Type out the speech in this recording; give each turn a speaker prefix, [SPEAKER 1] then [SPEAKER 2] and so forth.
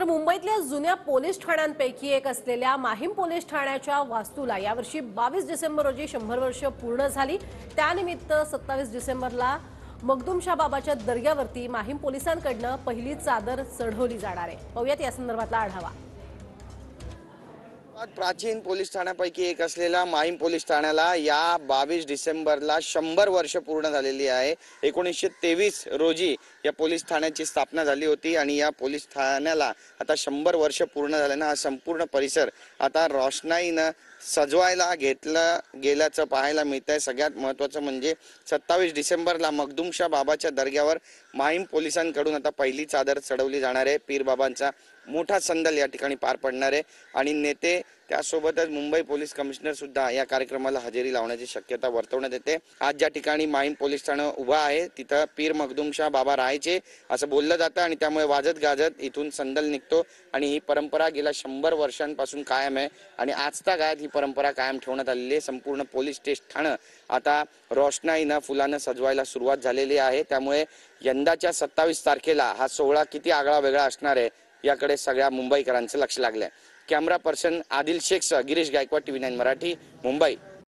[SPEAKER 1] मुंबईतल्या जुन्या पोलीस ठाण्यांपैकी एक असलेल्या माहीम पोलीस ठाण्याच्या वास्तूला यावर्षी 22 डिसेंबर रोजी 100 वर्ष पूर्ण झाली। त्यानिमित्त 27 डिसेंबरला मखदूमशाह बाबाच्या दर्ग्यावरती माहीम पोलिसांकडून पहिली चादर चढवली जाणार आहे। पाहूयात या संदर्भातला आढावा।
[SPEAKER 2] प्राचीन पोलीस ठाण्यापैकी एक असलेल्या माहीम पोलीस ठाण्याला या 22 डिसेंबरला 100 वर्ष पूर्ण झालेली आहे। 1923 रोजी या पोलीस ठाण्याची स्थापना झाली होती आणि या पोलीस ठाण्याला आता 100 वर्ष पूर्ण झाल्याने हा संपूर्ण परिसर आता रोषणाईने सजवायला घेतला गेल्याचं पाहायला मिळतंय। सगळ्यात महत्त्वाचं म्हणजे 27 डिसेंबरला मखदूमशाह बाबाच्या दर्ग्यावर माहीम पोलिसांकडून आता पहिली चादर चढवली जाणार आहे। पीर बाबांचा मोठा संदल या ठिकाणी पार पडणार आहे आणि नेते त्यासोबतच मुंबई पोलीस कमिशनर सुद्धा या कार्यक्रमाला हजेरी लावण्याची शक्यता वर्तवण्यात येते। आज ज्या ठिकाणी माहीम पोलीस ठाणं उभा आहे तिथं पीर मखदूमशाह बाबा राहायचे असं बोललं जातं आणि त्यामुळे वाजत गाजत इथून संदल निघतो आणि ही परंपरा गेल्या 100 वर्षांपासून कायम आहे आणि आजच्या काळात ही परंपरा कायम ठेवण्यात आलेली आहे। संपूर्ण पोलीस स्टेशन ठाणं आता रोषणाईनं फुलानं सजवायला सुरुवात झालेली आहे। त्यामुळे यंदाच्या 27 तारखेला हा सोहळा किती आगळा वेगळा असणार आहे याकडे सगळ्या मुंबईकरांचं लक्ष लागलंय। कॅमेरा पर्सन आदिल शेखसह गिरीश गायकवाड, TV9 मराठी, मुंबई।